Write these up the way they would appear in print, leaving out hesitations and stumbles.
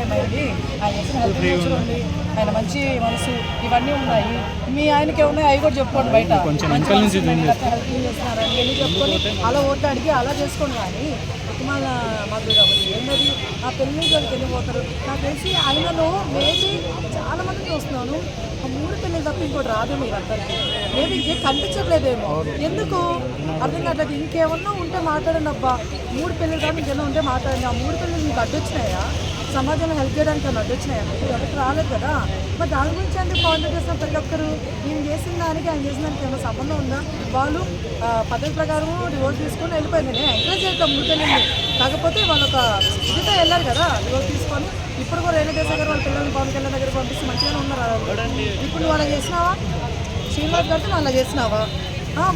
ఏమైంది, ఆయన చేసిన హెల్త్ చూడండి, ఆయన మంచి మనసు ఇవన్నీ ఉన్నాయి. మీ ఆయనకి ఏమున్నాయి అవి కూడా చెప్పుకోండి బయట, మంచి హెల్ప్ చేస్తున్నారని వెళ్ళి చెప్పుకొని అలా ఓట్లు అడిగి అలా చేసుకోండి. కానీ కుమాల మాధురి కాబట్టి ఏంటది ఆ పెళ్లి జోలికి వెళ్ళిపోతారు. నాకు తెలిసి ఆయనలో మేబీ చాలా మంది చూస్తున్నాను, ఆ 3 పెళ్ళిళ్ళు తప్ప ఇంకోటి రాదు మీరు అందరికీ. మేబీ ఇంకేం కనిపించట్లేదేమో, ఎందుకు అర్థం కావట్లేదు. ఇంకేమన్నా ఉంటే మాట్లాడండి అబ్బా, 3 పెళ్ళిళ్ళు కానీ ఇంకేమన్నా ఉంటే మాట్లాడండి. ఆ 3 పెళ్ళిళ్ళు మీకు అడ్డొచ్చినాయా, సమాజంలో హెల్ప్ చేయడానికి అని అడ్డొచ్చినాయా, మీకు ఎవరికి రాలేదు కదా. మరి దాని గురించి ఎందుకు కాంటాక్ట్ చేసిన ప్రతి ఒక్కరు నేను చేసిన దానికి ఆయన చేసిన దానికి ఏమైనా సంబంధం ఉందా? వాళ్ళు పద్ధతి ప్రకారం డివోర్స్ తీసుకొని వెళ్ళిపోయింది. నేను ఎంకరేజ్ చేద్దాం 3 పెళ్ళిళ్ళు, కాకపోతే వాళ్ళు ఒక ఇదితో వెళ్ళారు కదా డివోర్స్ తీసుకొని. ఇప్పుడు కూడా రేణుకా గారు వాళ్ళ పిల్లల్ని పవన్ కళ్యాణ్ దగ్గర పంపిస్తే మంచిగానే ఉన్నారు. ఇప్పుడు నువ్వు అలా చేసినావా? శ్రీనివాస్ గారితో నువ్వు అలా చేసినావా?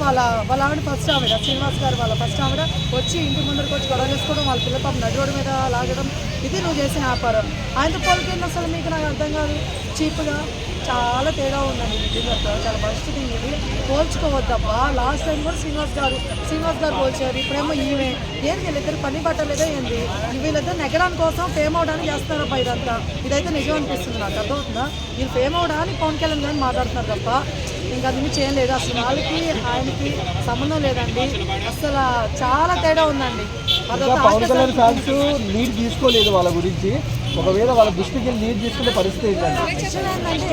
వాళ్ళ ఆవిడ ఫస్ట్ ఆవిడ శ్రీనివాస్ గారు వాళ్ళ ఫస్ట్ ఆవిడ వచ్చి ఇంటి ముందరికి వచ్చి గొడవ చేసుకోవడం, వాళ్ళ పిల్ల పాపం నడి రోడ్డు మీద లాగడం, ఇది నువ్వు చేసిన వ్యాపారం. ఆయనతో పోలికేంది అసలు మీకు? నాకు అర్థం కాదు. చీప్గా చాలా తేడా ఉందండి నిజంగా, చాలా పరిస్థితి ఇది. పోల్చుకోవద్దబ్బా. లాస్ట్ టైం కూడా శ్రీనివాస్ గారు పోల్చారు, ఇప్పుడేమో ఈమె. ఏంది వీళ్ళిద్దరు పని పట్టలేదా ఏంది? వీళ్ళిద్దరు నెగ్గడానికి కోసం ఫేమ్ అవడానికి చేస్తున్నారబ్బా ఇదంతా. ఇదైతే నిజం అనిపిస్తుంది నాకు, అర్థమవుతుందా? వీళ్ళు ఫేమ్ అవడానికి పవన్ కళ్యాణ్ గారిని మాట్లాడుతున్నారు తప్ప ఇంకా అది నుంచి ఏం లేదు. అసలు వాళ్ళకి ఆయనకి సంబంధం లేదండి, అసలు చాలా తేడా ఉందండి. పవన్ కళ్యాణ్ ఫ్యాన్స్ లీడ్ తీసుకోలేదు వాళ్ళ గురించి. ఒకవేళ వాళ్ళ దృష్టికి లీడ్ తీసుకునే పరిస్థితి ఏంటంటే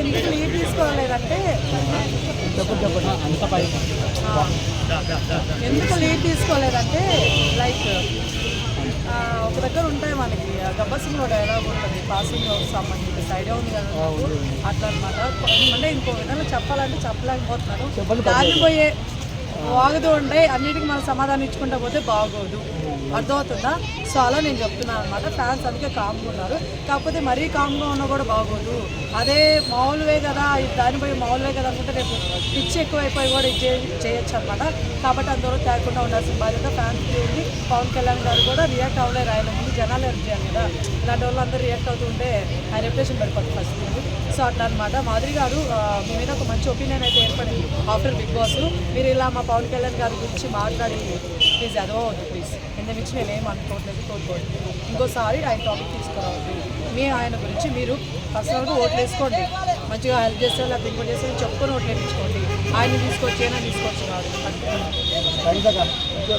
ఎందుకు లీడ్ తీసుకోలేదంటే ఎందుకు లీడ్ తీసుకోలేదంటే లైక్ ఒక దగ్గర ఉంటాయి మనకి గబ్బర్ సింగ్ కూడా ఎలా ఉంటుంది, పాసింగ్ సంబంధించి సైడే ఉంది కదా అట్లా అనమాట. అంటే ఇంకో విధంగా చెప్పాలంటే చెప్పలేకపోతున్నాను. దాన్ని పోయే వాగుతూ ఉండే అన్నిటికీ మనం సమాధానం ఇచ్చుకుంటా పోతే బాగోదు, అర్థమవుతుందా? సో అలా నేను చెప్తున్నాను అనమాట. ఫ్యాన్స్ అందుకే కామ్గా ఉన్నారు, కాకపోతే మరీ కామ్గా ఉన్నా కూడా బాగోదు. అదే మామూలువే కదా, దానిపై మామూలువే కదా అనుకుంటే రేపు పిచ్చి ఎక్కువైపోయి కూడా ఇది చేయొచ్చు అనమాట. కాబట్టి అందరూ తేకుండా ఉండాల్సిన బాధ్యత ఫ్యాన్స్కి ఉంది. పవన్ కళ్యాణ్ గారు కూడా రియాక్ట్ అవ్వలేరు, ఆయన ముందు జనాలు హెల్ప్ చేయాలి కదా. ఇలాంటి వాళ్ళు అందరూ రియాక్ట్ అవుతూ ఉంటే ఆయన రెప్యుటేషన్ పడిపోతుంది ఫస్ట్. సో అట్లా అనమాట. మాధురి గారు మీ మీద ఒక మంచి ఒపీనియన్ అయితే ఏర్పడింది ఆఫ్టర్ బిగ్ బాస్. మీరు ఇలా మా పవన్ కళ్యాణ్ గారి గురించి మాట్లాడి ప్లీజ్ అదవద్దు ప్లీజ్. ఇంత మించి నేనేం అనుకోవట్లేదు, కోరుకోవద్దు. ఇంకోసారి ఆయన టాపిక్ తీసుకురావద్దు. ఆయన గురించి మీరు పర్సనల్గా ఓట్లు వేసుకోండి, మంచిగా హెల్ప్ చేస్తే లేకపోతే ఇంకోటి చేస్తే చెప్పుకొని ఓట్లు వేయించుకోండి. ఆయన తీసుకొచ్చి అయినా తీసుకొచ్చి కాదు.